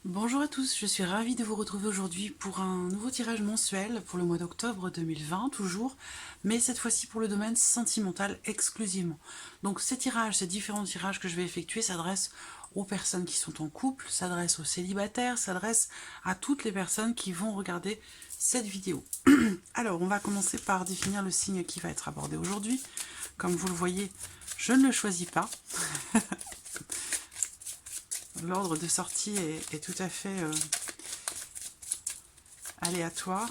Bonjour à tous, je suis ravie de vous retrouver aujourd'hui pour un nouveau tirage mensuel pour le mois d'octobre 2020 toujours, mais cette fois-ci pour le domaine sentimental exclusivement. Donc ces différents tirages que je vais effectuer s'adressent aux personnes qui sont en couple, s'adressent aux célibataires, s'adressent à toutes les personnes qui vont regarder cette vidéo. Alors on va commencer par définir le signe qui va être abordé aujourd'hui. Comme vous le voyez, je ne le choisis pas. L'ordre de sortie est tout à fait aléatoire.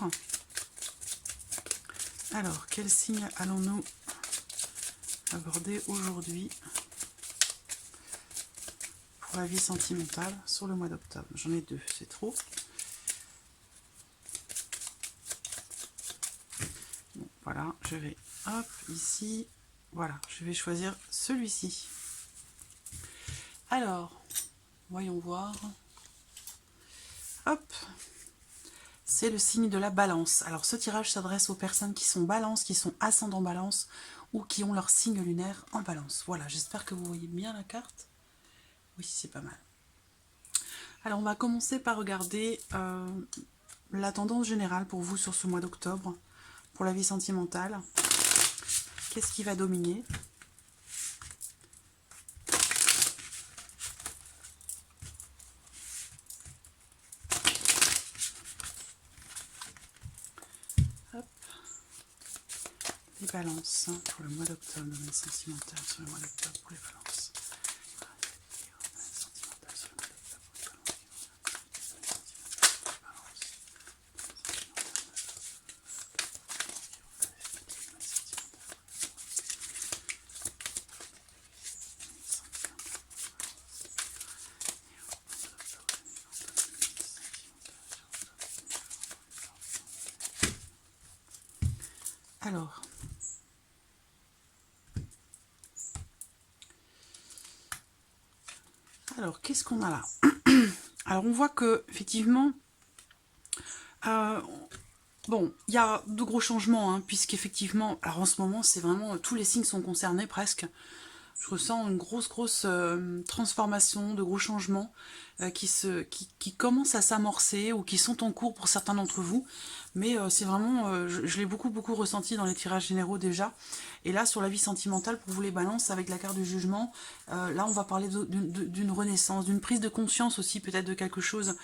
Alors, quel signe allons-nous aborder aujourd'hui pour la vie sentimentale sur le mois d'octobre? J'en ai deux, c'est trop. Bon, voilà, je vais, hop, ici, voilà, je vais choisir celui-ci. Alors, voyons voir. Hop, c'est le signe de la balance. Alors ce tirage s'adresse aux personnes qui sont balance, qui sont ascendant balance ou qui ont leur signe lunaire en balance. Voilà, j'espère que vous voyez bien la carte. Oui, c'est pas mal. Alors on va commencer par regarder la tendance générale pour vous sur ce mois d'octobre, pour la vie sentimentale. Qu'est-ce qui va dominer ? Hop. Les balances pour le mois d'octobre, domaine sentimental sur le mois d'octobre pour les balances. Alors qu'est-ce qu'on a là? Alors on voit que effectivement, bon, il y a de gros changements, puisqu'effectivement, alors en ce moment, c'est vraiment, tous les signes sont concernés presque. Je ressens une grosse transformation, de gros changements qui commencent à s'amorcer ou qui sont en cours pour certains d'entre vous. Mais c'est vraiment, je l'ai beaucoup ressenti dans les tirages généraux déjà. Et là, sur la vie sentimentale, pour vous les balances, avec la carte du jugement, là, on va parler d'une renaissance, d'une prise de conscience aussi, peut-être de quelque chose.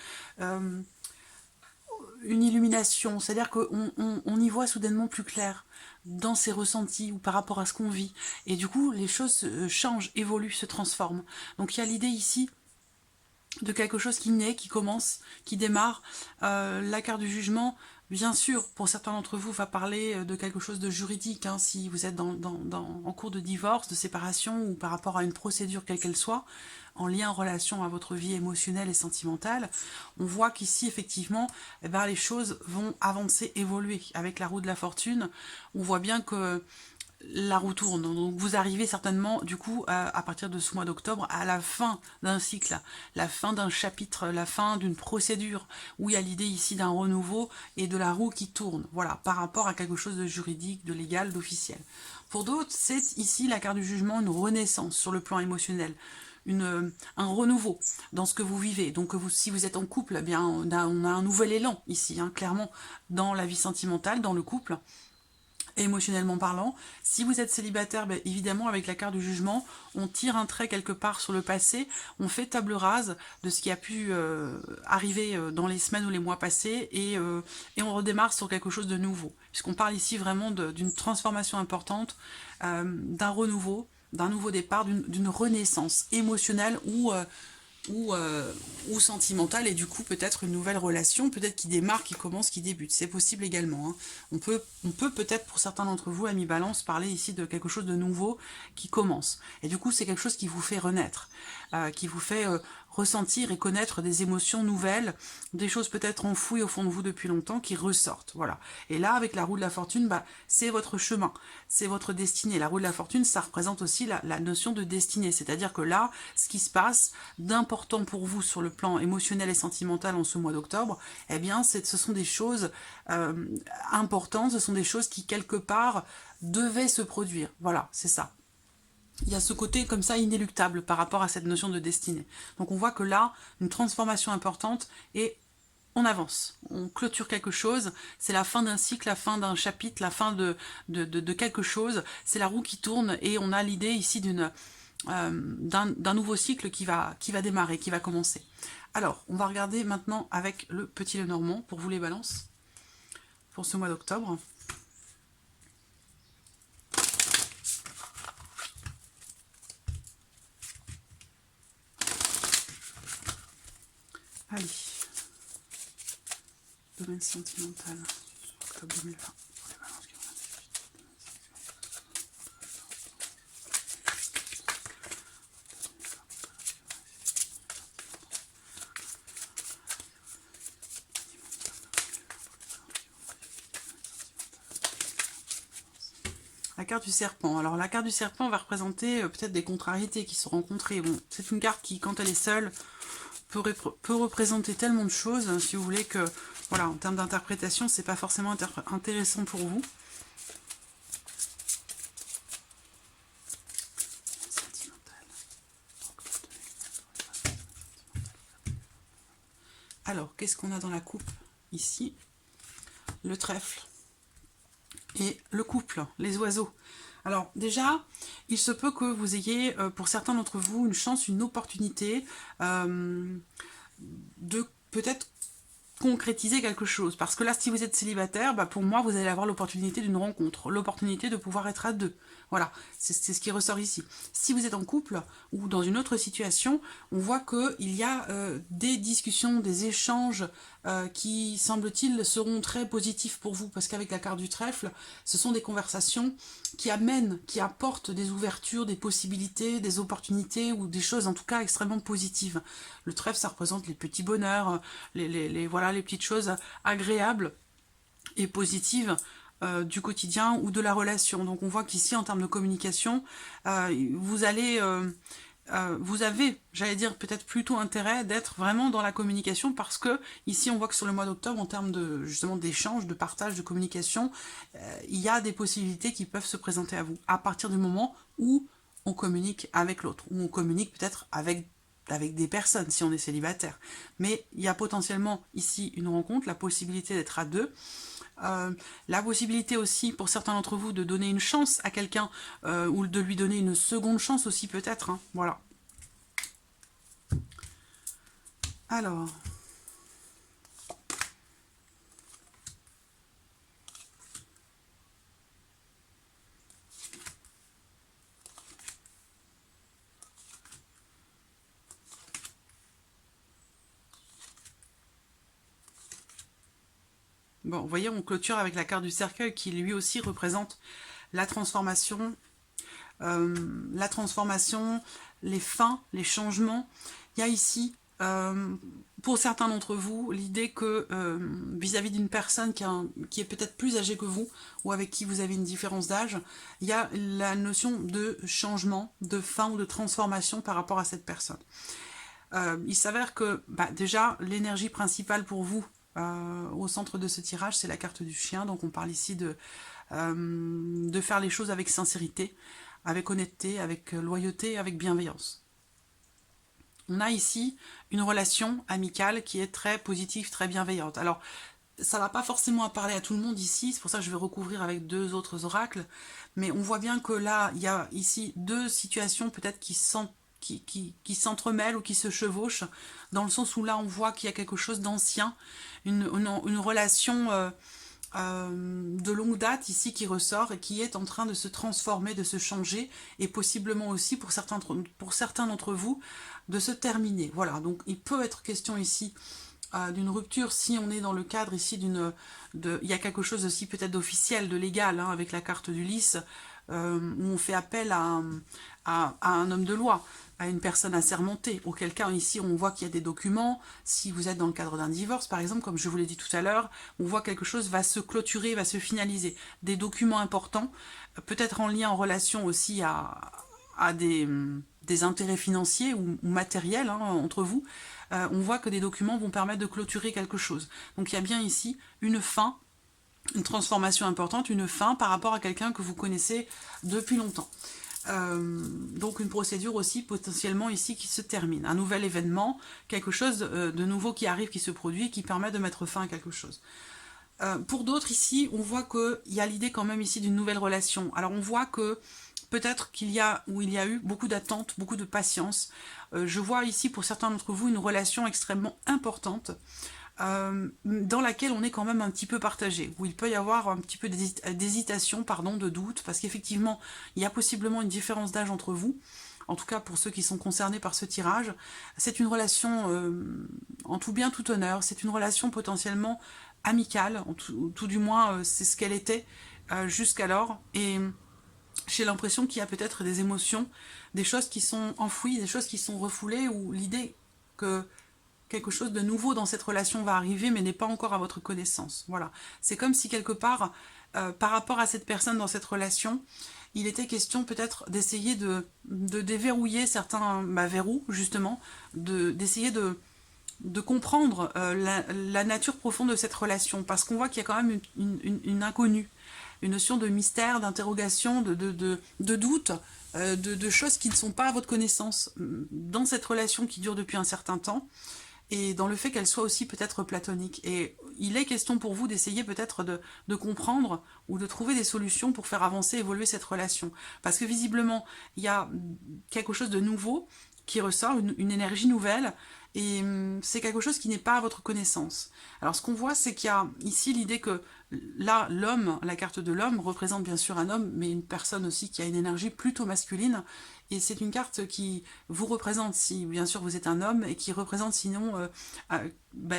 Une illumination, c'est-à-dire qu'on y voit soudainement plus clair dans ses ressentis ou par rapport à ce qu'on vit. Et du coup, les choses changent, évoluent, se transforment. Donc il y a l'idée ici de quelque chose qui naît, qui commence, qui démarre. La carte du jugement, bien sûr, pour certains d'entre vous, va parler de quelque chose de juridique, si vous êtes en cours de divorce, de séparation, ou par rapport à une procédure quelle qu'elle soit, en lien, en relation à votre vie émotionnelle et sentimentale. On voit qu'ici, effectivement, les choses vont avancer, évoluer. Avec la roue de la fortune, on voit bien que la roue tourne. Donc vous arrivez certainement, du coup, à partir de ce mois d'octobre, à la fin d'un cycle, la fin d'un chapitre, la fin d'une procédure, où il y a l'idée ici d'un renouveau et de la roue qui tourne, voilà, par rapport à quelque chose de juridique, de légal, d'officiel. Pour d'autres, c'est ici la carte du jugement, une renaissance sur le plan émotionnel. Un renouveau dans ce que vous vivez. Donc si vous êtes en couple, eh bien, on a un nouvel élan ici, clairement, dans la vie sentimentale, dans le couple, émotionnellement parlant. Si vous êtes célibataire, évidemment, avec la carte du jugement, on tire un trait quelque part sur le passé, on fait table rase de ce qui a pu arriver dans les semaines ou les mois passés, et on redémarre sur quelque chose de nouveau. Puisqu'on parle ici vraiment d'une transformation importante, d'un renouveau, d'un nouveau départ, d'une renaissance émotionnelle ou sentimentale, et du coup peut-être une nouvelle relation, peut-être qui démarre, qui commence, qui débute. C'est possible également. On peut peut-être, pour certains d'entre vous, amis balance, parler ici de quelque chose de nouveau qui commence. Et du coup, c'est quelque chose qui vous fait renaître, qui vous fait ressentir et connaître des émotions nouvelles, des choses peut-être enfouies au fond de vous depuis longtemps qui ressortent. Voilà. Et là, avec la roue de la fortune, c'est votre chemin, c'est votre destinée. La roue de la fortune, ça représente aussi la notion de destinée. C'est-à-dire que là, ce qui se passe d'important pour vous sur le plan émotionnel et sentimental en ce mois d'octobre, eh bien, ce sont des choses importantes, ce sont des choses qui, quelque part, devaient se produire. Voilà, c'est ça. il y a ce côté comme ça inéluctable par rapport à cette notion de destinée. Donc on voit que là, une transformation importante et on avance, on clôture quelque chose, c'est la fin d'un cycle, la fin d'un chapitre, la fin de quelque chose, c'est la roue qui tourne et on a l'idée ici d'un nouveau cycle qui va démarrer, qui va commencer. Alors, on va regarder maintenant avec le petit Lenormand pour vous les balances, pour ce mois d'octobre. Allez, domaine sentimental, octobre 2020, pour les balances qui vont la carte du serpent. Alors la carte du serpent va représenter peut-être des contrariétés qui sont rencontrées. Bon, c'est une carte qui, quand elle est seule, peut représenter tellement de choses, si vous voulez, que voilà, en termes d'interprétation, c'est pas forcément intéressant pour vous. Alors, qu'est-ce qu'on a dans la coupe ici? Le trèfle et le couple, les oiseaux. Alors déjà, il se peut que vous ayez, pour certains d'entre vous, une chance, une opportunité de peut-être concrétiser quelque chose. Parce que là, si vous êtes célibataire, bah pour moi, vous allez avoir l'opportunité d'une rencontre, l'opportunité de pouvoir être à deux. Voilà, c'est ce qui ressort ici. Si vous êtes en couple ou dans une autre situation, on voit qu'il y a des discussions, des échanges qui, semble-t-il, seront très positifs pour vous. Parce qu'avec la carte du trèfle, ce sont des conversations qui amènent, qui apportent des ouvertures, des possibilités, des opportunités ou des choses en tout cas extrêmement positives. Le trèfle, ça représente les petits bonheurs, voilà, les petites choses agréables et positives du quotidien ou de la relation. Donc on voit qu'ici, en termes de communication, vous avez, j'allais dire, peut-être plutôt intérêt d'être vraiment dans la communication parce que ici, on voit que sur le mois d'octobre, en termes de justement d'échange, de partage, de communication, il y a des possibilités qui peuvent se présenter à vous à partir du moment où on communique avec l'autre, où on communique peut-être avec des personnes si on est célibataire. Mais il y a potentiellement ici une rencontre, la possibilité d'être à deux, la possibilité aussi pour certains d'entre vous de donner une chance à quelqu'un ou de lui donner une seconde chance aussi peut-être, hein, voilà. Alors, bon, vous voyez, on clôture avec la carte du cercueil qui lui aussi représente la transformation, les fins, les changements. Il y a ici, pour certains d'entre vous, l'idée que vis-à-vis d'une personne qui est peut-être plus âgée que vous ou avec qui vous avez une différence d'âge, il y a la notion de changement, de fin ou de transformation par rapport à cette personne. Il s'avère que déjà, l'énergie principale pour vous, au centre de ce tirage, c'est la carte du chien. Donc on parle ici de faire les choses avec sincérité, avec honnêteté, avec loyauté, avec bienveillance. On a ici une relation amicale qui est très positive, très bienveillante. Alors, ça ne va pas forcément parler à tout le monde ici, c'est pour ça que je vais recouvrir avec deux autres oracles, mais on voit bien que là, il y a ici deux situations peut-être qui s'entremêlent ou qui se chevauchent, dans le sens où là on voit qu'il y a quelque chose d'ancien, une relation de longue date ici qui ressort et qui est en train de se transformer, de se changer, et possiblement aussi pour certains d'entre vous de se terminer. Voilà, donc il peut être question ici d'une rupture si on est dans le cadre ici il y a quelque chose aussi peut-être d'officiel, de légal, hein, avec la carte du lys, où on fait appel à un homme de loi, à une personne assermentée, auquel cas ici on voit qu'il y a des documents. Si vous êtes dans le cadre d'un divorce par exemple, comme je vous l'ai dit tout à l'heure, on voit quelque chose va se clôturer, va se finaliser, des documents importants, peut-être en lien, en relation aussi à des intérêts financiers ou matériels, hein, entre vous. On voit que des documents vont permettre de clôturer quelque chose. Donc il y a bien ici une fin, une transformation importante, une fin par rapport à quelqu'un que vous connaissez depuis longtemps. Donc une procédure aussi potentiellement ici qui se termine. Un nouvel événement, quelque chose de nouveau qui arrive, qui se produit, qui permet de mettre fin à quelque chose. Pour d'autres ici, on voit qu'il y a l'idée quand même ici d'une nouvelle relation. Alors on voit que peut-être qu'il y a, ou il y a eu beaucoup d'attente, beaucoup de patience. Je vois ici pour certains d'entre vous une relation extrêmement importante dans laquelle on est quand même un petit peu partagé, où il peut y avoir un petit peu d'hésitation, pardon, de doute, parce qu'effectivement, il y a possiblement une différence d'âge entre vous, en tout cas pour ceux qui sont concernés par ce tirage. C'est une relation en tout bien, tout honneur, c'est une relation potentiellement amicale, tout du moins c'est ce qu'elle était jusqu'alors, et j'ai l'impression qu'il y a peut-être des émotions, des choses qui sont enfouies, des choses qui sont refoulées, ou l'idée que quelque chose de nouveau dans cette relation va arriver, mais n'est pas encore à votre connaissance. Voilà. C'est comme si quelque part, par rapport à cette personne dans cette relation, il était question peut-être d'essayer de déverrouiller certains verrous, justement, d'essayer de comprendre la nature profonde de cette relation, parce qu'on voit qu'il y a quand même une inconnue, une notion de mystère, d'interrogation, de doute, de choses qui ne sont pas à votre connaissance dans cette relation qui dure depuis un certain temps, et dans le fait qu'elle soit aussi peut-être platonique. Et il est question pour vous d'essayer peut-être de comprendre ou de trouver des solutions pour faire avancer, évoluer cette relation. Parce que visiblement, il y a quelque chose de nouveau qui ressort, une énergie nouvelle, et c'est quelque chose qui n'est pas à votre connaissance. Alors ce qu'on voit, c'est qu'il y a ici l'idée que là, l'homme, la carte de l'homme, représente bien sûr un homme, mais une personne aussi qui a une énergie plutôt masculine, et c'est une carte qui vous représente si bien sûr vous êtes un homme, et qui représente sinon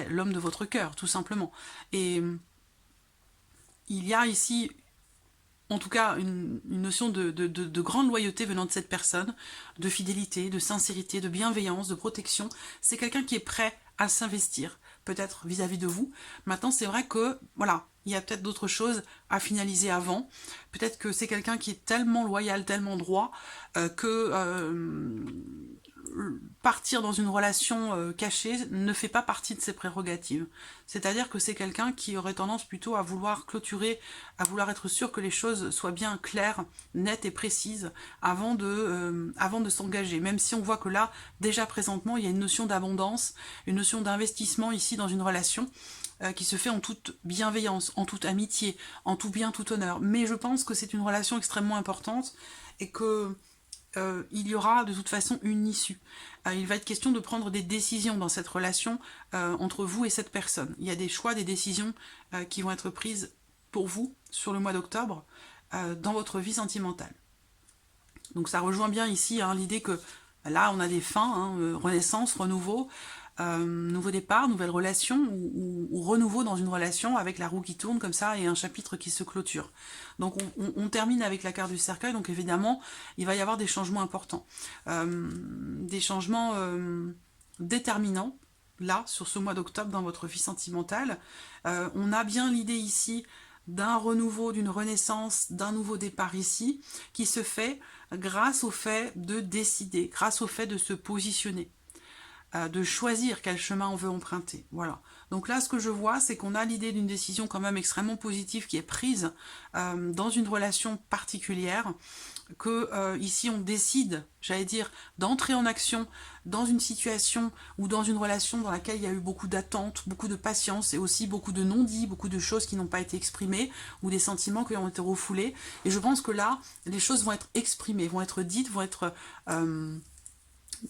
l'homme de votre cœur, tout simplement. Et il y a ici en tout cas une notion de grande loyauté venant de cette personne, de fidélité, de sincérité, de bienveillance, de protection. C'est quelqu'un qui est prêt à s'investir, peut-être vis-à-vis de vous. Maintenant, c'est vrai que, voilà, il y a peut-être d'autres choses à finaliser avant. Peut-être que c'est quelqu'un qui est tellement loyal, tellement droit, que partir dans une relation cachée ne fait pas partie de ses prérogatives. C'est-à-dire que c'est quelqu'un qui aurait tendance plutôt à vouloir clôturer, à vouloir être sûr que les choses soient bien claires, nettes et précises avant de s'engager. Même si on voit que là, déjà présentement, il y a une notion d'abondance, une notion d'investissement ici dans une relation qui se fait en toute bienveillance, en toute amitié, en tout bien, tout honneur. Mais je pense que c'est une relation extrêmement importante et que il y aura de toute façon une issue. Il va être question de prendre des décisions dans cette relation entre vous et cette personne. Il y a des choix, des décisions qui vont être prises pour vous sur le mois d'octobre dans votre vie sentimentale. Donc ça rejoint bien ici l'idée que là on a des fins, renaissance, renouveau, nouveau départ, nouvelle relation ou renouveau dans une relation avec la roue qui tourne comme ça et un chapitre qui se clôture. Donc on termine avec la carte du cercueil, donc évidemment il va y avoir des changements importants, des changements déterminants là sur ce mois d'octobre dans votre vie sentimentale. On a bien l'idée ici d'un renouveau, d'une renaissance, d'un nouveau départ ici, qui se fait grâce au fait de décider, grâce au fait de se positionner, de choisir quel chemin on veut emprunter. Voilà. Donc là, ce que je vois, c'est qu'on a l'idée d'une décision quand même extrêmement positive qui est prise dans une relation particulière, que ici on décide, j'allais dire, d'entrer en action dans une situation ou dans une relation dans laquelle il y a eu beaucoup d'attentes, beaucoup de patience et aussi beaucoup de non-dits, beaucoup de choses qui n'ont pas été exprimées ou des sentiments qui ont été refoulés. Et je pense que là, les choses vont être exprimées, vont être dites, vont être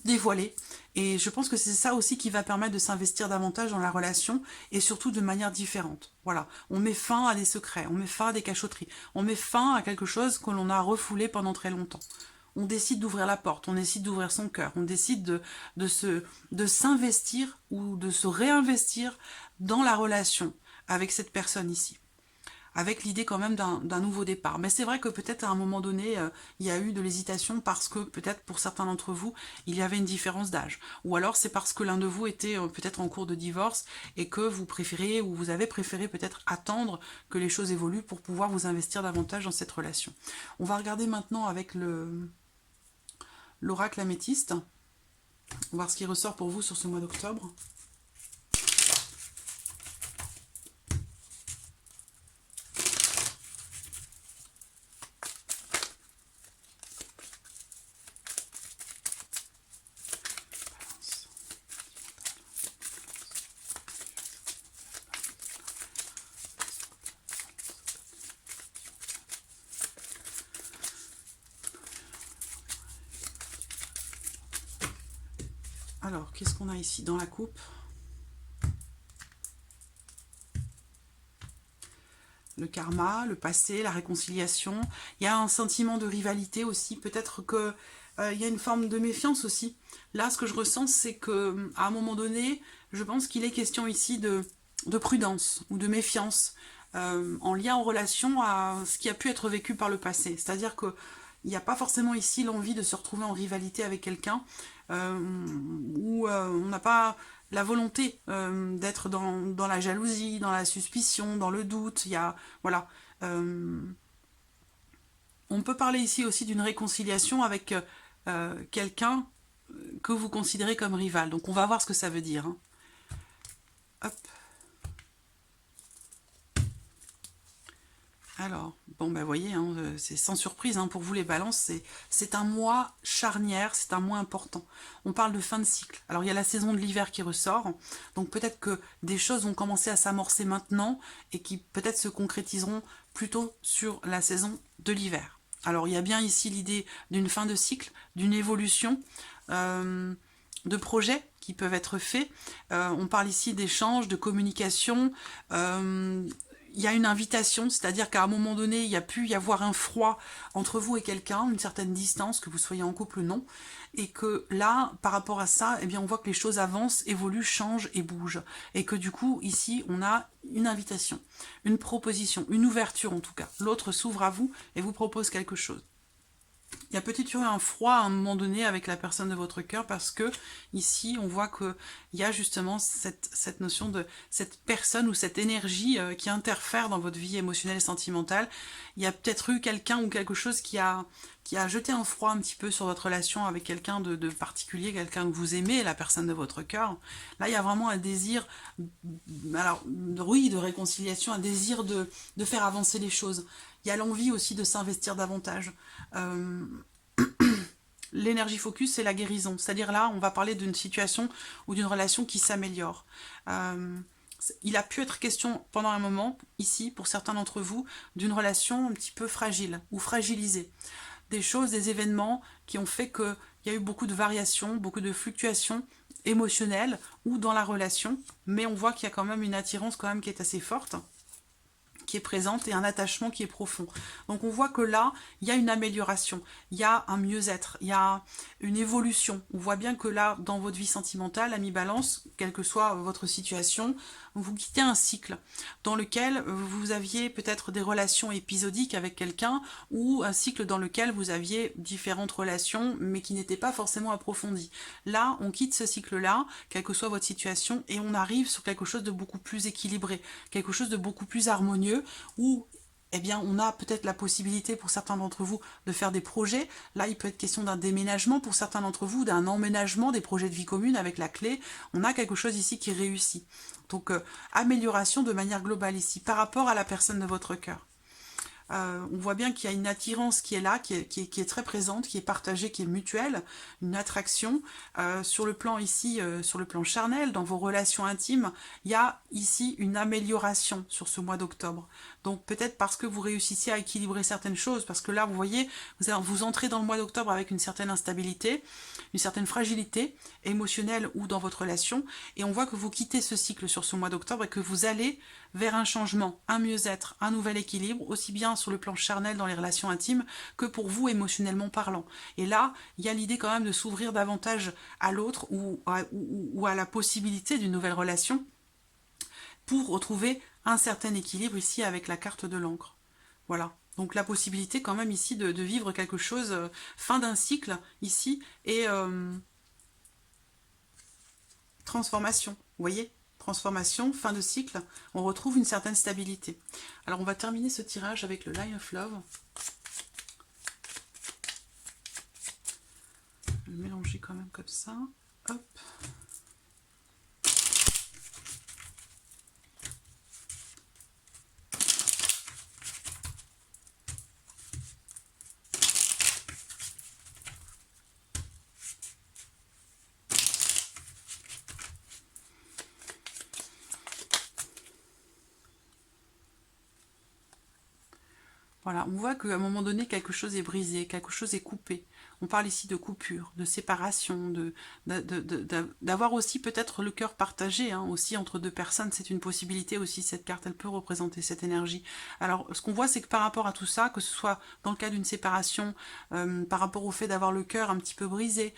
dévoilées. Et je pense que c'est ça aussi qui va permettre de s'investir davantage dans la relation et surtout de manière différente. Voilà, on met fin à des secrets, on met fin à des cachotteries, on met fin à quelque chose que l'on a refoulé pendant très longtemps. On décide d'ouvrir la porte, on décide d'ouvrir son cœur, on décide de s'investir ou de se réinvestir dans la relation avec cette personne ici, avec l'idée quand même d'un nouveau départ. Mais c'est vrai que peut-être à un moment donné, il y a eu de l'hésitation parce que peut-être pour certains d'entre vous, il y avait une différence d'âge. Ou alors c'est parce que l'un de vous était peut-être en cours de divorce et que vous préférez ou vous avez préféré peut-être attendre que les choses évoluent pour pouvoir vous investir davantage dans cette relation. On va regarder maintenant avec l'oracle améthyste, voir ce qui ressort pour vous sur ce mois d'octobre. Alors, qu'est-ce qu'on a ici dans la coupe? Le karma, le passé, la réconciliation. Il y a un sentiment de rivalité aussi. Peut-être que il y a une forme de méfiance aussi. Là, ce que je ressens, c'est que à un moment donné, je pense qu'il est question ici de prudence ou de méfiance en lien, en relation à ce qui a pu être vécu par le passé. C'est-à-dire que il n'y a pas forcément ici l'envie de se retrouver en rivalité avec quelqu'un où on n'a pas la volonté d'être dans la jalousie, dans la suspicion, dans le doute. Il y a, voilà. On peut parler ici aussi d'une réconciliation avec quelqu'un que vous considérez comme rival. Donc on va voir ce que ça veut dire. Hein. Hop. Alors, bon ben voyez, hein, c'est sans surprise hein, pour vous les balances, c'est un mois charnière, c'est un mois important. On parle de fin de cycle. Alors il y a la saison de l'hiver qui ressort, donc peut-être que des choses vont commencer à s'amorcer maintenant et qui peut-être se concrétiseront plutôt sur la saison de l'hiver. Alors il y a bien ici l'idée d'une fin de cycle, d'une évolution, de projets qui peuvent être faits. On parle ici d'échanges, de communication, il y a une invitation, c'est-à-dire qu'à un moment donné, il y a pu y avoir un froid entre vous et quelqu'un, une certaine distance, que vous soyez en couple ou non, et que là, par rapport à ça, eh bien, on voit que les choses avancent, évoluent, changent et bougent. Et que du coup, ici, on a une invitation, une proposition, une ouverture en tout cas. L'autre s'ouvre à vous et vous propose quelque chose. Il y a peut-être eu un froid à un moment donné avec la personne de votre cœur parce que ici on voit qu'il y a justement cette notion de cette personne ou cette énergie qui interfère dans votre vie émotionnelle et sentimentale. Il y a peut-être eu quelqu'un ou quelque chose qui a jeté un froid un petit peu sur votre relation avec quelqu'un de particulier, quelqu'un que vous aimez, la personne de votre cœur. Là il y a vraiment un désir, alors oui, de réconciliation, un désir de faire avancer les choses. Il y a l'envie aussi de s'investir davantage. L'énergie focus, c'est la guérison. C'est-à-dire là, on va parler d'une situation ou d'une relation qui s'améliore. Il a pu être question pendant un moment, ici, pour certains d'entre vous, d'une relation un petit peu fragile ou fragilisée. Des choses, des événements qui ont fait qu'il y a eu beaucoup de variations, beaucoup de fluctuations émotionnelles ou dans la relation, mais on voit qu'il y a quand même une attirance quand même qui est assez forte, qui est présente et un attachement qui est profond. Donc on voit que là, il y a une amélioration, il y a un mieux-être, il y a une évolution. On voit bien que là, dans votre vie sentimentale, ami Balance, quelle que soit votre situation, vous quittez un cycle dans lequel vous aviez peut-être des relations épisodiques avec quelqu'un ou un cycle dans lequel vous aviez différentes relations mais qui n'étaient pas forcément approfondies. Là, on quitte ce cycle-là, quelle que soit votre situation, et on arrive sur quelque chose de beaucoup plus équilibré, quelque chose de beaucoup plus harmonieux où eh bien, on a peut-être la possibilité pour certains d'entre vous de faire des projets. Là, il peut être question d'un déménagement pour certains d'entre vous, d'un emménagement, des projets de vie commune avec la clé. On a quelque chose ici qui réussit. Donc, amélioration de manière globale ici, par rapport à la personne de votre cœur. On voit bien qu'il y a une attirance qui est là, qui est très présente, qui est partagée, qui est mutuelle, une attraction. Sur le plan ici, sur le plan charnel, dans vos relations intimes, il y a ici une amélioration sur ce mois d'octobre. Donc peut-être parce que vous réussissez à équilibrer certaines choses, parce que là, vous voyez, vous entrez dans le mois d'octobre avec une certaine instabilité, une certaine fragilité émotionnelle ou dans votre relation, et on voit que vous quittez ce cycle sur ce mois d'octobre et que vous allez vers un changement, un mieux-être, un nouvel équilibre, aussi bien sur le plan charnel dans les relations intimes que pour vous émotionnellement parlant. Et là, il y a l'idée quand même de s'ouvrir davantage à l'autre ou à la possibilité d'une nouvelle relation pour retrouver un certain équilibre ici avec la carte de l'encre. Voilà. Donc la possibilité quand même ici de vivre quelque chose, fin d'un cycle ici, et transformation, vous voyez, transformation, fin de cycle, on retrouve une certaine stabilité. Alors on va terminer ce tirage avec le Line of Love. Je vais le mélanger quand même comme ça. Hop. Voilà, on voit qu'à un moment donné, quelque chose est brisé, quelque chose est coupé. On parle ici de coupure, de séparation, d'avoir aussi peut-être le cœur partagé, hein, aussi entre deux personnes. C'est une possibilité aussi, cette carte, elle peut représenter cette énergie. Alors, ce qu'on voit, c'est que par rapport à tout ça, que ce soit dans le cas d'une séparation, par rapport au fait d'avoir le cœur un petit peu brisé,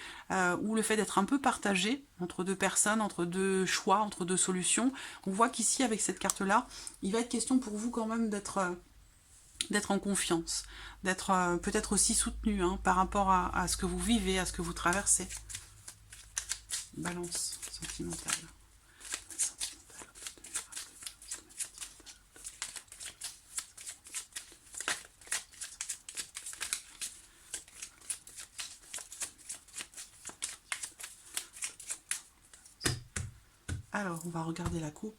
ou le fait d'être un peu partagé entre deux personnes, entre deux choix, entre deux solutions, on voit qu'ici, avec cette carte-là, il va être question pour vous quand même d'être en confiance, d'être peut-être aussi soutenu, hein, par rapport à ce que vous vivez, à ce que vous traversez. Balance sentimentale. Alors, on va regarder la coupe.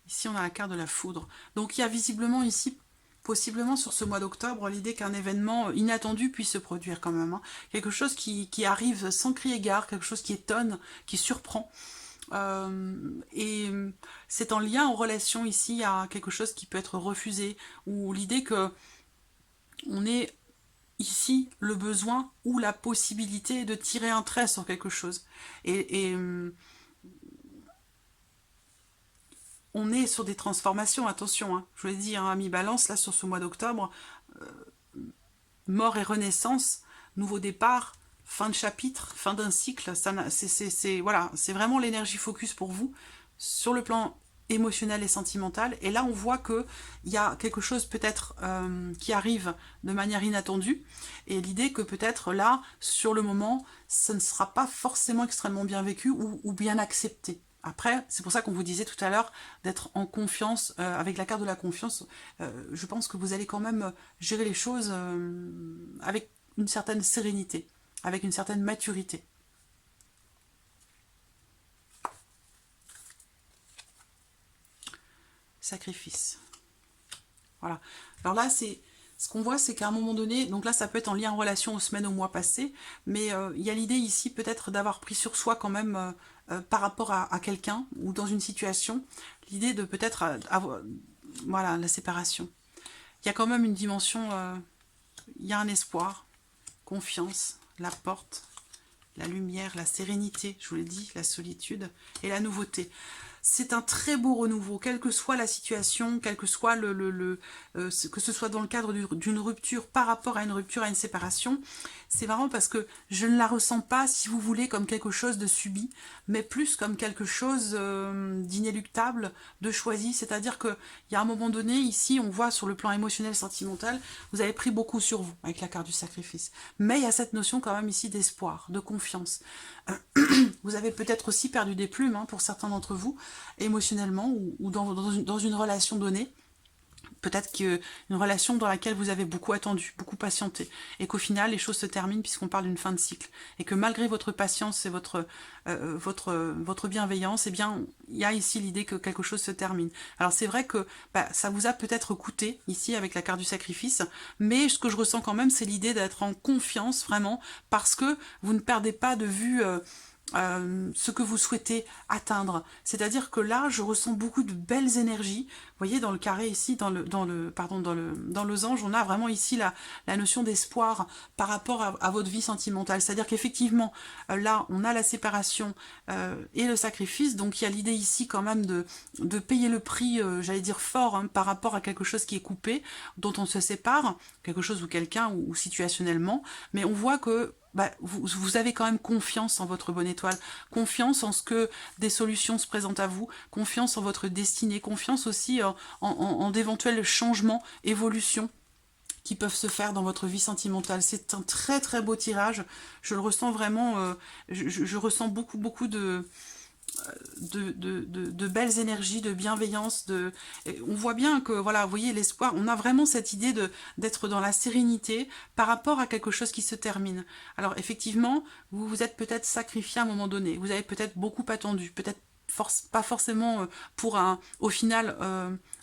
Ici, on a la carte de la foudre. Donc, il y a visiblement ici, possiblement sur ce mois d'octobre, l'idée qu'un événement inattendu puisse se produire quand même. Hein. Quelque chose qui arrive sans crier gare, quelque chose qui étonne, qui surprend. Et c'est en lien, en relation ici, à quelque chose qui peut être refusé, ou l'idée que on ait ici le besoin ou la possibilité de tirer un trait sur quelque chose. Et on est sur des transformations, attention, hein. Je vous l'ai dit, hein, ami Balance, là sur ce mois d'octobre, mort et renaissance, nouveau départ, fin de chapitre, fin d'un cycle, voilà, c'est vraiment l'énergie focus pour vous, sur le plan émotionnel et sentimental, et là on voit que il y a quelque chose peut-être qui arrive de manière inattendue, et l'idée que peut-être là, sur le moment, ça ne sera pas forcément extrêmement bien vécu ou bien accepté. Après, c'est pour ça qu'on vous disait tout à l'heure d'être en confiance, avec la carte de la confiance. Je pense que vous allez quand même gérer les choses avec une certaine sérénité, avec une certaine maturité. Sacrifice. Voilà. Alors là, c'est ce qu'on voit, c'est qu'à un moment donné, donc là, ça peut être en lien en relation aux semaines, aux mois passés, mais il y a l'idée ici peut-être d'avoir pris sur soi quand même par rapport à quelqu'un ou dans une situation, l'idée de peut-être avoir, voilà, la séparation. Il y a quand même une dimension, il y a un espoir, confiance, la porte, la lumière, la sérénité, je vous l'ai dit, la solitude et la nouveauté. C'est un très beau renouveau, quelle que soit la situation, quel que soit que ce soit dans le cadre d'une rupture par rapport à une rupture, à une séparation. C'est marrant parce que je ne la ressens pas, si vous voulez, comme quelque chose de subi, mais plus comme quelque chose d'inéluctable, de choisi. C'est-à-dire qu'il y a un moment donné, ici, on voit sur le plan émotionnel, sentimental, vous avez pris beaucoup sur vous avec la carte du sacrifice. Mais il y a cette notion quand même ici d'espoir, de confiance. Vous avez peut-être aussi perdu des plumes, hein, pour certains d'entre vous, émotionnellement ou dans une relation donnée. Peut-être qu'une relation dans laquelle vous avez beaucoup attendu, beaucoup patienté, et qu'au final, les choses se terminent puisqu'on parle d'une fin de cycle. Et que malgré votre patience et votre bienveillance, eh bien, il y a ici l'idée que quelque chose se termine. Alors c'est vrai que ça vous a peut-être coûté, ici, avec la carte du sacrifice, mais ce que je ressens quand même, c'est l'idée d'être en confiance, vraiment, parce que vous ne perdez pas de vue ce que vous souhaitez atteindre. C'est-à-dire que là, je ressens beaucoup de belles énergies. Vous voyez, dans le carré ici, dans le losange, on a vraiment ici la notion d'espoir par rapport à votre vie sentimentale. C'est-à-dire qu'effectivement, là, on a la séparation et le sacrifice. Donc, il y a l'idée ici quand même de payer le prix, j'allais dire fort, hein, par rapport à quelque chose qui est coupé, dont on se sépare, quelque chose ou quelqu'un, ou situationnellement. Mais on voit que vous avez quand même confiance en votre bonne étoile, confiance en ce que des solutions se présentent à vous, confiance en votre destinée, confiance aussi en d'éventuels changements, évolutions qui peuvent se faire dans votre vie sentimentale. C'est un très très beau tirage, je le ressens vraiment, je ressens beaucoup de belles énergies, de bienveillance, on voit bien que, voilà, vous voyez l'espoir, on a vraiment cette idée d'être dans la sérénité par rapport à quelque chose qui se termine. Alors effectivement, vous vous êtes peut-être sacrifié à un moment donné, vous avez peut-être beaucoup attendu, peut-être pas forcément pour au final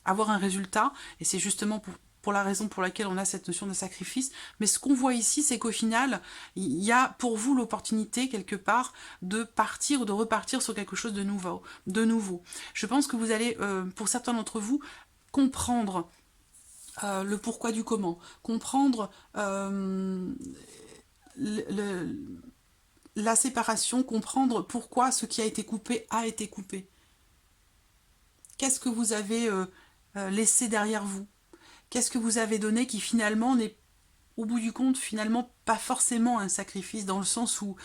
avoir un résultat, et c'est justement pour la raison pour laquelle on a cette notion de sacrifice. Mais ce qu'on voit ici, c'est qu'au final, il y a pour vous l'opportunité, quelque part, de partir, de repartir sur quelque chose de nouveau. Je pense que vous allez, pour certains d'entre vous, comprendre le pourquoi du comment, comprendre la séparation, comprendre pourquoi ce qui a été coupé a été coupé. Qu'est-ce que vous avez laissé derrière vous? Qu'est-ce que vous avez donné qui finalement n'est, au bout du compte, finalement pas forcément un sacrifice, dans le sens où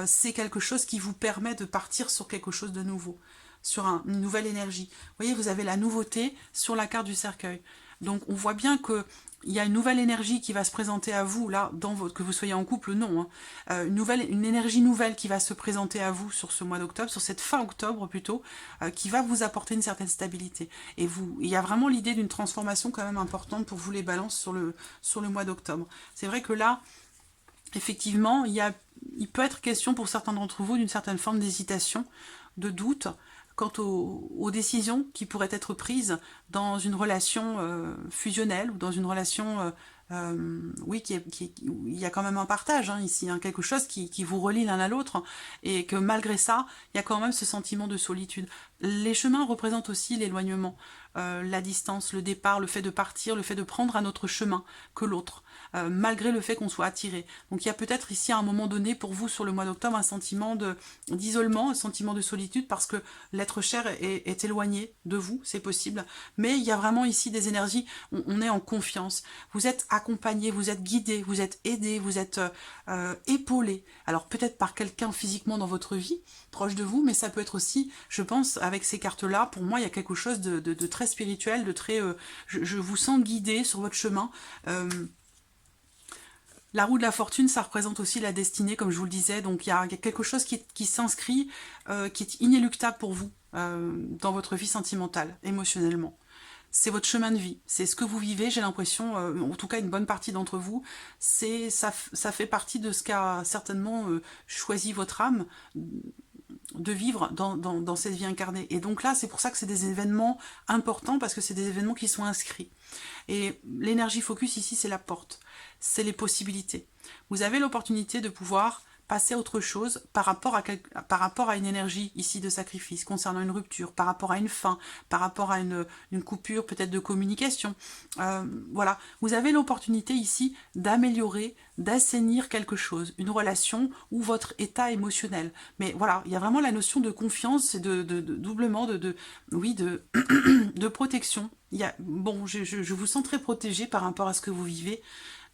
c'est quelque chose qui vous permet de partir sur quelque chose de nouveau, sur une nouvelle énergie. Vous voyez, vous avez la nouveauté sur la carte du cercueil. Donc on voit bien que il y a une nouvelle énergie qui va se présenter à vous, là, que vous soyez en couple ou non, hein. Une énergie nouvelle qui va se présenter à vous sur ce mois d'octobre, sur cette fin octobre plutôt, qui va vous apporter une certaine stabilité. Et il y a vraiment l'idée d'une transformation quand même importante pour vous les balances sur le mois d'octobre. C'est vrai que là, effectivement, il peut être question pour certains d'entre vous d'une certaine forme d'hésitation, de doute, quant aux décisions qui pourraient être prises dans une relation fusionnelle ou dans une relation, oui, où il y a quand même un partage hein, ici, hein, quelque chose qui vous relie l'un à l'autre, et que malgré ça, il y a quand même ce sentiment de solitude. Les chemins représentent aussi l'éloignement, la distance, le départ, le fait de partir, le fait de prendre un autre chemin que l'autre, malgré le fait qu'on soit attiré. Donc il y a peut-être ici à un moment donné pour vous sur le mois d'octobre un sentiment d'isolement, un sentiment de solitude parce que l'être cher est éloigné de vous, c'est possible. Mais il y a vraiment ici des énergies, on est en confiance. Vous êtes accompagné, vous êtes guidé, vous êtes aidé, vous êtes épaulé. Alors peut-être par quelqu'un physiquement dans votre vie, proche de vous, mais ça peut être aussi, je pense, avec ces cartes-là, pour moi il y a quelque chose de très spirituel, de très... je vous sens guidé sur votre chemin. La roue de la fortune, ça représente aussi la destinée, comme je vous le disais. Donc il y a quelque chose qui s'inscrit, qui est inéluctable pour vous dans votre vie sentimentale, émotionnellement. C'est votre chemin de vie, c'est ce que vous vivez, j'ai l'impression, en tout cas une bonne partie d'entre vous, ça fait partie de ce qu'a certainement choisi votre âme de vivre dans cette vie incarnée. Et donc là, c'est pour ça que c'est des événements importants, parce que c'est des événements qui sont inscrits. Et l'énergie focus ici, c'est la porte, c'est les possibilités. Vous avez l'opportunité de pouvoir passer à autre chose par rapport à une énergie ici de sacrifice, concernant une rupture, par rapport à une fin, par rapport à une coupure peut-être de communication. Voilà, vous avez l'opportunité ici d'améliorer, d'assainir quelque chose, une relation ou votre état émotionnel. Mais voilà, il y a vraiment la notion de confiance et doublement oui, de protection. Bon, je vous sens très protégé par rapport à ce que vous vivez,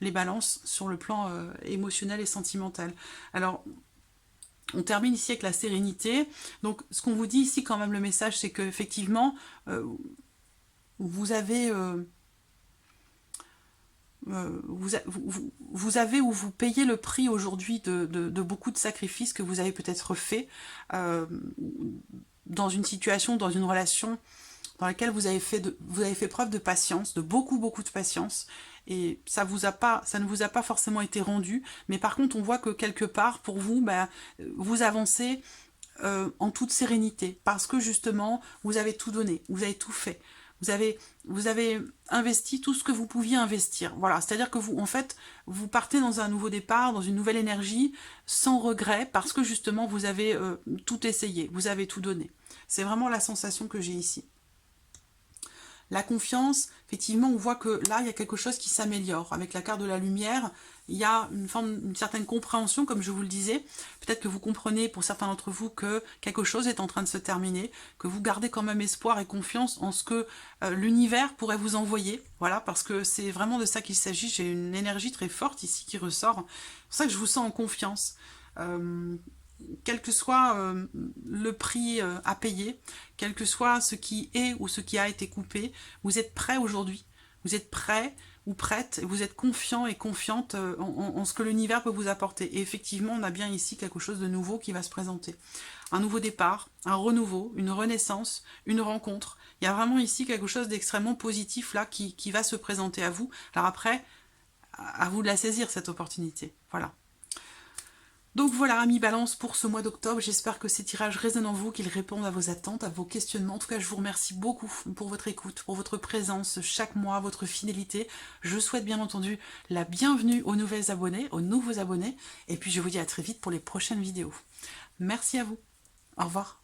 les balances sur le plan émotionnel et sentimental. Alors, on termine ici avec la sérénité. Donc, ce qu'on vous dit ici, quand même, le message, c'est qu'effectivement, vous avez... vous avez ou vous payez le prix aujourd'hui de beaucoup de sacrifices que vous avez peut-être fait dans une situation, dans une relation dans laquelle vous avez fait preuve de patience, de beaucoup de patience, et ça ne vous a pas forcément été rendu, mais par contre on voit que quelque part pour vous, vous avancez en toute sérénité, parce que justement vous avez tout donné, vous avez tout fait. Vous avez investi tout ce que vous pouviez investir. Voilà, c'est-à-dire que vous, en fait, vous partez dans un nouveau départ, dans une nouvelle énergie, sans regret, parce que justement, vous avez tout essayé, vous avez tout donné. C'est vraiment la sensation que j'ai ici. La confiance, effectivement, on voit que là, il y a quelque chose qui s'améliore. Avec la carte de la lumière, il y a une certaine compréhension, comme je vous le disais. Peut-être que vous comprenez, pour certains d'entre vous, que quelque chose est en train de se terminer, que vous gardez quand même espoir et confiance en ce que l'univers pourrait vous envoyer. Voilà, parce que c'est vraiment de ça qu'il s'agit. J'ai une énergie très forte ici qui ressort. C'est pour ça que je vous sens en confiance. Quel que soit le prix à payer, quel que soit ce qui est ou ce qui a été coupé, vous êtes prêt aujourd'hui. Vous êtes prêt ou prête, vous êtes confiant et confiante en ce que l'univers peut vous apporter. Et effectivement, on a bien ici quelque chose de nouveau qui va se présenter. Un nouveau départ, un renouveau, une renaissance, une rencontre. Il y a vraiment ici quelque chose d'extrêmement positif là qui va se présenter à vous. Alors après, à vous de la saisir cette opportunité. Voilà. Donc voilà, amis Balance, pour ce mois d'octobre. J'espère que ces tirages résonnent en vous, qu'ils répondent à vos attentes, à vos questionnements. En tout cas, je vous remercie beaucoup pour votre écoute, pour votre présence chaque mois, votre fidélité. Je souhaite bien entendu la bienvenue aux nouveaux abonnés. Et puis je vous dis à très vite pour les prochaines vidéos. Merci à vous. Au revoir.